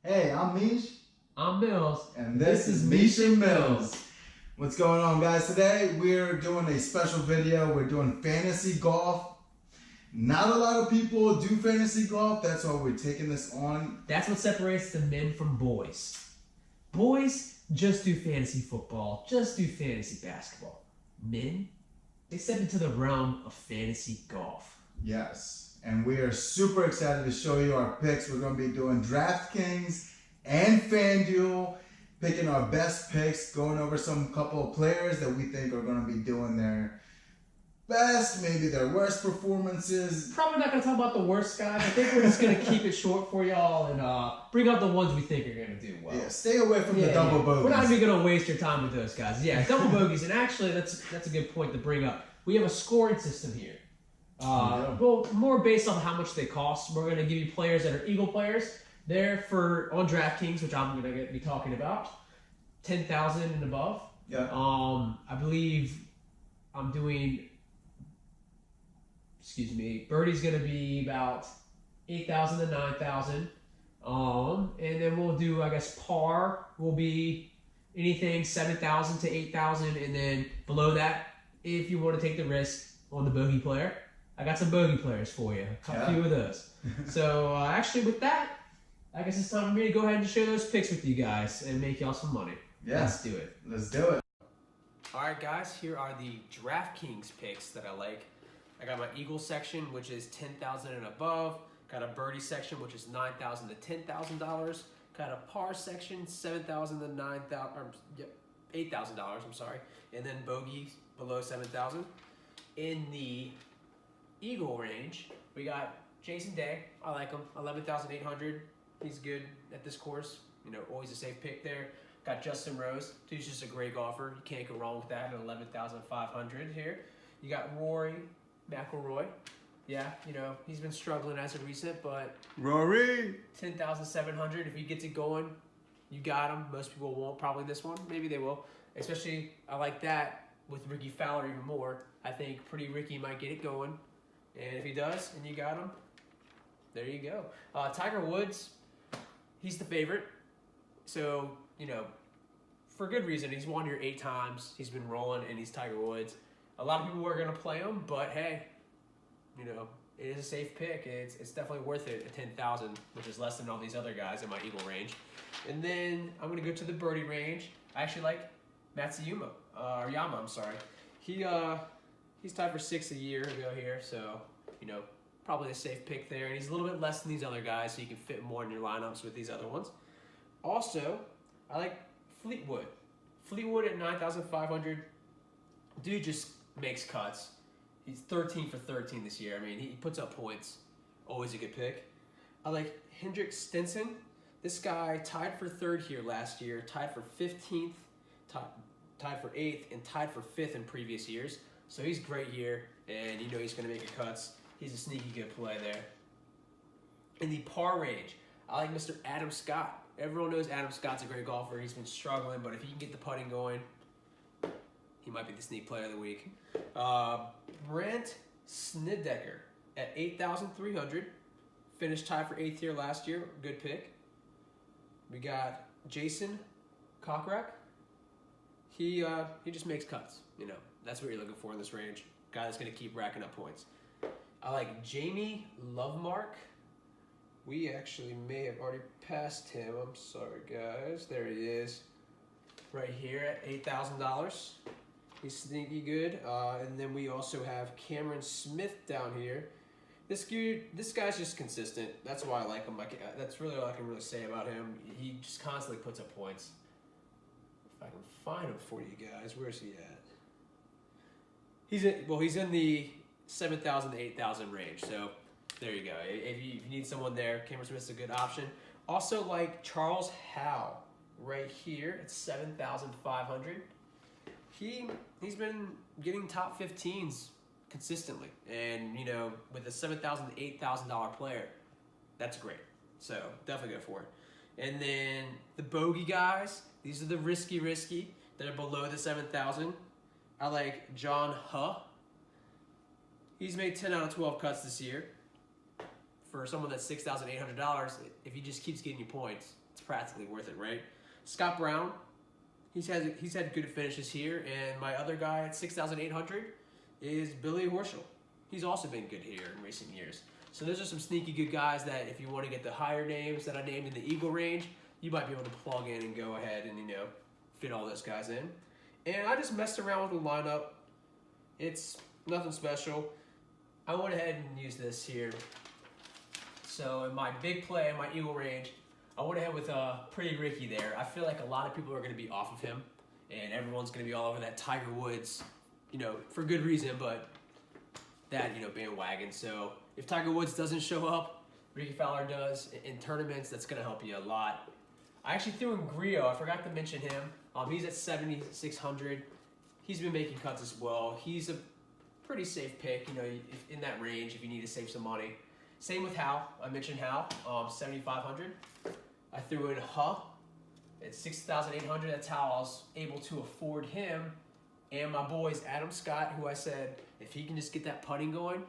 Hey, I'm Mish. I'm Mills. And this is Mish and Mills. What's going on, guys? Today we're doing a special video. We're doing fantasy golf. Not a lot of people do fantasy golf. That's why we're taking this on. That's what separates the men from boys. Boys just do fantasy football, just do fantasy basketball. Men, they step into the realm of fantasy golf. Yes. And we are super excited to show you our picks. We're going to be doing DraftKings and FanDuel, picking our best picks, going over some couple of players that we think are going to be doing their best, maybe their worst performances. Probably not going to talk about the worst guys. I think we're just going to keep it short for y'all and bring out the ones we think are going to do well. Yeah, stay away from the double bogeys. We're not even going to waste your time with those guys. Yeah, double bogeys. And actually, that's a good point to bring up. We have a scoring system here. Well, more based on how much they cost. We're going to give you players that are Eagle players. They're on DraftKings, which I'm going to be talking about, 10,000 and above. Yeah. I believe I'm doing. Excuse me. Birdie's going to be about 8,000 to 9,000. And then we'll do, I guess, par will be anything 7,000 to 8,000, and then below that, if you want to take the risk on the bogey player. I got some bogey players for you, a few of those. So actually with that, I guess it's time for me to go ahead and share those picks with you guys and make y'all some money. Yeah. Let's do it. Let's do it. All right, guys, here are the DraftKings picks that I like. I got my Eagle section, which is 10,000 and above. Got a birdie section, which is $9,000 to $10,000. Got a par section, $7,000 to $8,000. I'm sorry, and then bogeys below 7,000. In the Eagle range, we got Jason Day. I like him. 11,800. He's good at this course. You know, always a safe pick there. Got Justin Rose. Dude's just a great golfer. You can't go wrong with that at 11,500 here. You got Rory McIlroy. Yeah, you know, he's been struggling as of recent, but Rory! 10,700. If he gets it going, you got him. Most people won't probably this one. Maybe they will. Especially, I like that with Ricky Fowler even more. I think Pretty Ricky might get it going. And if he does, and you got him, there you go. Tiger Woods, he's the favorite. So, you know, for good reason. He's won here 8 times. He's been rolling, and he's Tiger Woods. A lot of people are going to play him, but hey, you know, it is a safe pick. It's definitely worth it at 10,000, which is less than all these other guys in my Eagle range. And then I'm going to go to the birdie range. I actually like Yama, I'm sorry. He's tied for 6th a year ago here, so, you know, probably a safe pick there. And he's a little bit less than these other guys, so you can fit more in your lineups with these other ones. Also, I like Fleetwood. Fleetwood at 9,500. Dude just makes cuts. He's 13 for 13 this year. I mean, he puts up points. Always a good pick. I like Hendrik Stenson. This guy tied for 3rd here last year, tied for 15th, tied for 8th, and tied for 5th in previous years. So he's great here, and you know he's going to make your cuts. He's a sneaky good play there. In the par range, I like Mr. Adam Scott. Everyone knows Adam Scott's a great golfer. He's been struggling, but if he can get the putting going, he might be the sneak player of the week. Brent Snedeker at 8,300. Finished tied for 8th here last year. Good pick. We got Jason Kokrak. He just makes cuts, you know. That's what you're looking for in this range. Guy that's going to keep racking up points. I like Jamie Lovemark. We actually may have already passed him. I'm sorry, guys. There he is. Right here at $8,000. He's sneaky good. And then we also have Cameron Smith down here. This guy's just consistent. That's why I like him. That's really all I can really say about him. He just constantly puts up points. If I can find him for you guys. Where's he at? He's in the 7,000 to 8,000 range. So there you go. If you need someone there, Cameron Smith's a good option. Also like Charles Howe right here at 7,500. He's been getting top 15s consistently, and you know, with a $7,000 to $8,000 player, that's great. So definitely go for it. And then the bogey guys, these are the risky that are below the 7,000. I like John Huh. He's made 10 out of 12 cuts this year. for someone that's $6,800, if he just keeps getting you points, it's practically worth it, right? Scott Brown, he's had good finishes here, and my other guy at $6,800 is Billy Horschel. He's also been good here in recent years. So those are some sneaky good guys that if you want to get the higher names that I named in the Eagle range, you might be able to plug in and go ahead and, fit all those guys in. And I just messed around with the lineup. It's nothing special. I went ahead and used this here. So in my big play, in my Eagle range, I went ahead with Pretty Ricky there. I feel like a lot of people are going to be off of him, and everyone's going to be all over that Tiger Woods, for good reason, but that, bandwagon. So if Tiger Woods doesn't show up, Ricky Fowler does in tournaments. That's going to help you a lot. I actually threw in Grillo. I forgot to mention him. He's at 7,600. He's been making cuts as well. He's a pretty safe pick, in that range if you need to save some money. Same with Hal. I mentioned Hal, 7,500. I threw in Huh at 6,800. That's how I was able to afford him. And my boys, Adam Scott, who I said, if he can just get that putting going,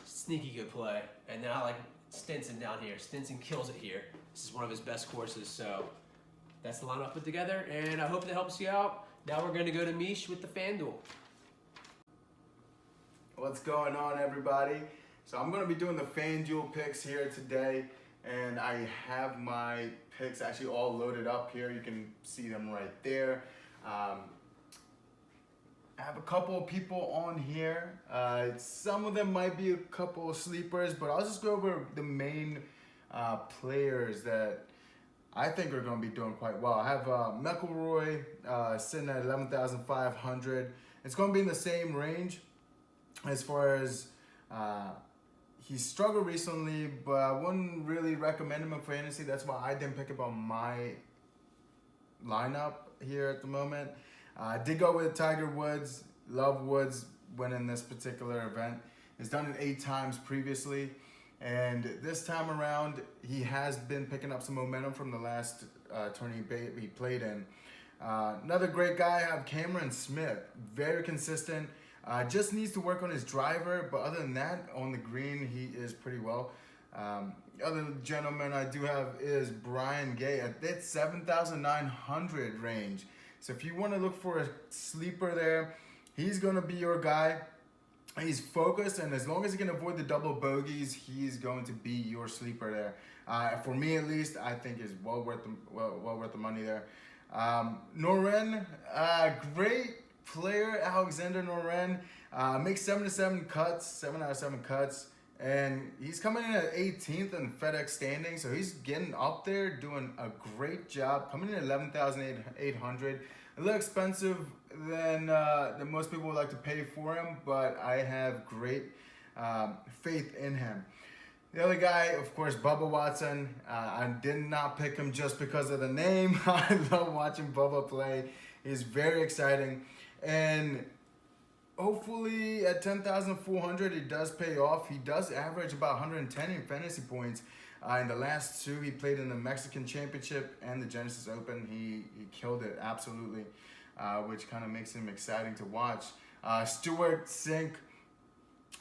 sneaky good play. And then I like Stinson down here. Stinson kills it here. This is one of his best courses. So that's the lineup put together. And I hope that helps you out. Now we're going to go to Mish with the FanDuel. What's going on, everybody? So I'm going to be doing the FanDuel picks here today. And I have my picks actually all loaded up here. You can see them right there. I have a couple of people on here. Some of them might be a couple of sleepers, but I'll just go over the main players that I think are going to be doing quite well. I have McIlroy sitting at 11,500. It's going to be in the same range as far as he struggled recently, but I wouldn't really recommend him in fantasy. That's why I didn't pick him on my lineup here at the moment. I did go with Tiger Woods. Love Woods winning this particular event. He's done it 8 times previously. And this time around, he has been picking up some momentum from the last tournament he played in. Another great guy, I have Cameron Smith. Very consistent. Just needs to work on his driver, but other than that, on the green, he is pretty well. Other gentleman I do have is Brian Gay at that 7,900 range. So if you want to look for a sleeper there, he's going to be your guy. He's focused, and as long as he can avoid the double bogeys, he's going to be your sleeper there. For me, at least, I think is well worth the money there. Noren, great player, Alexander Noren, makes 7 out of 7 cuts, and he's coming in at 18th in FedEx standing, so he's getting up there, doing a great job, coming in at 11,800. A little expensive than most people would like to pay for him, but I have great faith in him. The other guy, of course, Bubba Watson. I did not pick him just because of the name. I love watching Bubba play. He's very exciting. And hopefully at 10,400, it does pay off. He does average about 110 in fantasy points. In the last 2, he played in the Mexican Championship and the Genesis Open. He killed it, absolutely, which kind of makes him exciting to watch. Stuart Sink,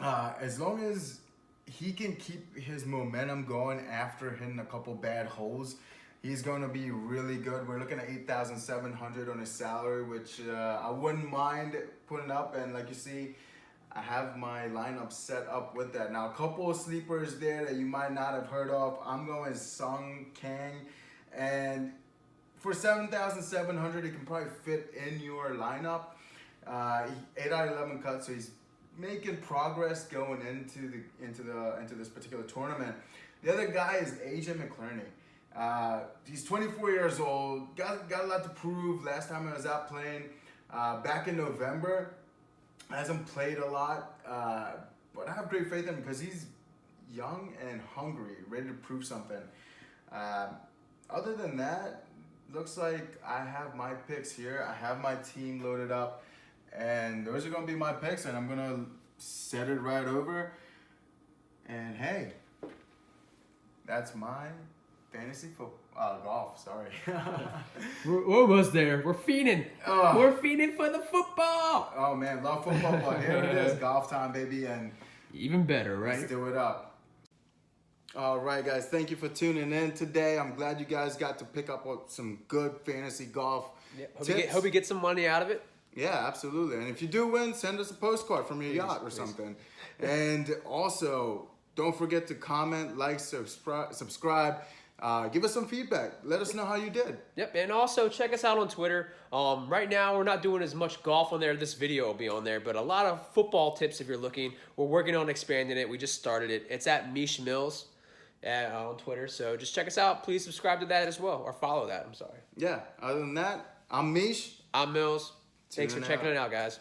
as long as he can keep his momentum going after hitting a couple bad holes, he's going to be really good. We're looking at 8,700 on his salary, which I wouldn't mind putting up. And like you see, I have my lineup set up with that. Now, a couple of sleepers there that you might not have heard of. I'm going Sung Kang. And for 7,700, he can probably fit in your lineup. 8 out of 11 cuts, so he's making progress going into this particular tournament. The other guy is AJ McClerney. He's 24 years old, got a lot to prove. Last time I was out playing back in November, hasn't played a lot, but I have great faith in him because he's young and hungry, ready to prove something. Other than that, looks like I have my picks here. I have my team loaded up, and those are going to be my picks, and I'm going to set it right over. And hey, that's my fantasy golf, sorry. We're almost there. We're fiending. We're fiending for the football. Oh man, love football, but here it is, golf time, baby, and even better, right? let's do it up. All right, guys. Thank you for tuning in today. I'm glad you guys got to pick up on some good fantasy golf tips. Hope you get some money out of it. Yeah, absolutely. And if you do win, send us a postcard from your yacht or something. And also, don't forget to comment, like, subscribe. Give us some feedback. Let us know how you did. Yep, and also check us out on Twitter. Right now, we're not doing as much golf on there. This video will be on there, but a lot of football tips if you're looking. We're working on expanding it. We just started it. It's at Mish Mills on Twitter. So just check us out. Please subscribe to that as well, or follow that. I'm sorry. Yeah. Other than that, I'm Mish. I'm Mills. Thanks for checking it out, guys.